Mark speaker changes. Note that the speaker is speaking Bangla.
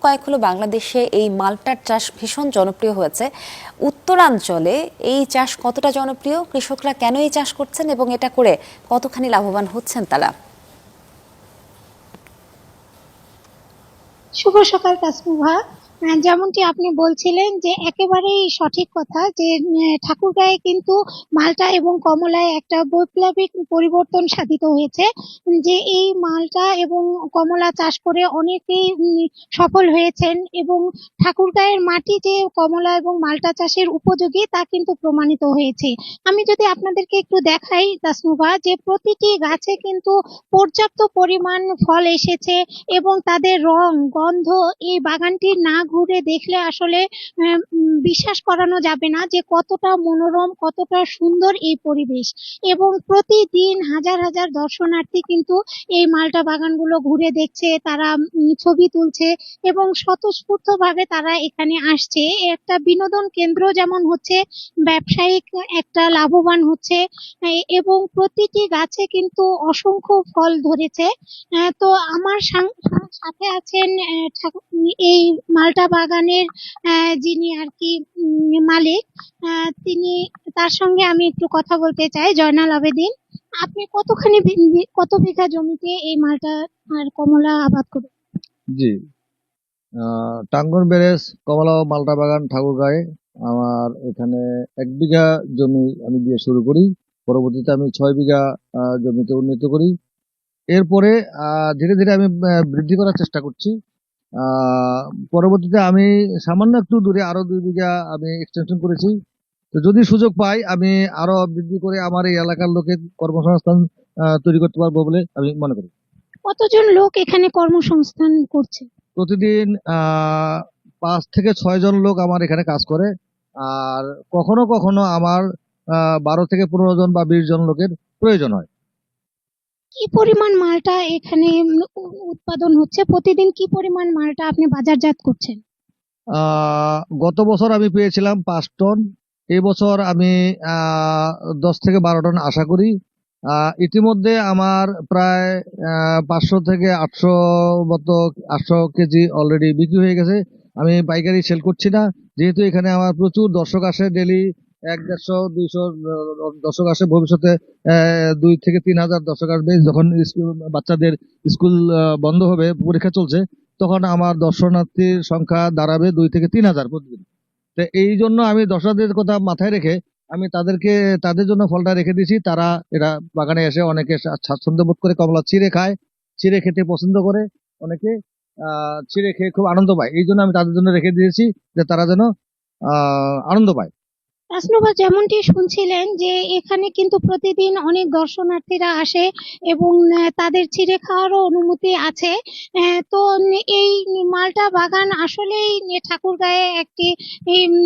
Speaker 1: কয়েক হলো বাংলাদেশে এই মালটার চাষ ভীষণ জনপ্রিয় হয়েছে। উত্তরাঞ্চলে এই চাষ কতটা জনপ্রিয়, কৃষকরা কেন এই চাষ করছেন এবং এটা করে কতখানি লাভবান হচ্ছেন তারা?
Speaker 2: শুভ সকাল তাসনুভা। যেমনটি আপনি বলছিলেন যে একেবারেই সঠিক কথা যে ঠাকুরগাঁয়ে কিন্তু মালটা এবং কমলায় একটা বৈপ্লবিক পরিবর্তন সাধিত হয়েছে। যে এই মালটা এবং কমলা চাষ করে অনেকেই সফল হয়েছেন এবং ঠাকুরগাঁয়ের মাটি যে কমলা এবং মালটা চাষের উপযোগী তা কিন্তু প্রমাণিত হয়েছে। আমি যদি আপনাদেরকে একটু দেখাই তাসনুভা, যে প্রতিটি গাছে কিন্তু পর্যাপ্ত পরিমাণ ফল এসেছে এবং তাদের রং গন্ধ এই বাগানটি না ঘুরে দেখলে আসলে বিশ্বাস করানো যাবে না যে কতটা মনোরম, কতটা সুন্দর এই পরিবেশ। এবং প্রতিদিন হাজার হাজার দর্শনার্থী কিন্তু এই মালটা বাগানগুলো ঘুরে দেখছে, তারা ছবি তুলছে এবং স্বতঃস্ফূর্ত ভাবে তারা এখানে আসছে। একটা বিনোদন কেন্দ্র যেমন হচ্ছে, ব্যবসায়িক একটা লাভবান হচ্ছে। এবং প্রতিটি গাছে কিন্তু অসংখ্য ফল ধরেছে। তো আমার সাথে আছেন এই মালটা বাগানের যিনি আর কি মালিক। তিনি, তার সঙ্গে আমি একটু কথা বলতে চাই। জয়নাল আবেদিন, আপনি কত বিঘা জমিতে এই মালটা আর কমলা আবাদ করেন?
Speaker 3: জি, টাঙ্গন ব্যারেজ কমলা ও মালটা বাগান ঠাকুরগাঁয়ে আমার এখানে 1 বিঘা জমি আমি দিয়ে শুরু করি। পরবর্তীতে আমি 6 বিঘা জমিতে উন্নীত করি। এরপরে ধীরে ধীরে আমি বৃদ্ধি করার চেষ্টা করছি। পরবর্তীতে আমি সামান্য একটু দূরে আরো 2 বিঘা আমি এক্সটেনশন করেছি। তো যদি সুযোগ পাই আমি আরো বৃদ্ধি করে আমার এই এলাকার লোকের কর্মসংস্থান তৈরি করতে পারবো বলে আমি মনে করি।
Speaker 2: কতজন লোক এখানে কর্মসংস্থান করছে?
Speaker 3: প্রতিদিন 5 থেকে 6 জন লোক আমার এখানে কাজ করে। আর কখনো কখনো আমার 12 থেকে 15 জন বা 20 জন লোকের প্রয়োজন হয়।
Speaker 2: কি পরিমাণ মালটা এখানে উৎপাদন হচ্ছে? প্রতিদিন কি পরিমাণ মালটা আপনি বাজারজাত করছেন?
Speaker 3: গত বছর আমি পেয়েছিলাম 5 টন। এবছর আমি 10 থেকে 12 টন আশা করি। ইতিমধ্যে আমার প্রায় 500 থেকে 800 মতো 800 কেজি অলরেডি বিক্রি হয়ে গেছে। আমি পাইকারি সেল করছি না, যেহেতু এখানে আমার প্রচুর দর্শক আসে, ডেলি 100, 150, 200 দর্শক আসে। ভবিষ্যতে 2 থেকে 3 হাজার দর্শক আসবে। যখন বাচ্চাদের স্কুল বন্ধ হবে, পরীক্ষা চলছে, তখন আমার দর্শনার্থীর সংখ্যা দাঁড়াবে 2 থেকে 3 হাজার প্রতিদিন। তো এই জন্য আমি দর্শকদের কথা মাথায় রেখে আমি তাদের জন্য ফলটা রেখে দিয়েছি। তারা এরা বাগানে এসে অনেকে স্বাচ্ছন্দ্য বোধ করে কমলা ছিঁড়ে খায়, ছিঁড়ে খেতে পছন্দ করে। অনেকে ছিঁড়ে খেয়ে খুব আনন্দ পায়। এই জন্য আমি তাদের জন্য রেখে দিয়েছি, যে তারা যেন আনন্দ পায়।
Speaker 2: তাসনুভা, যেমনটি শুনছিলেন যে এখানে কিন্তু প্রতিদিন অনেক দর্শনার্থীরা আসে এবং তাদের চিড়ে খাওয়ারও অনুমতি আছে। তো এই মালটা বাগান আসলেই ঠাকুরগাঁয়ে একটি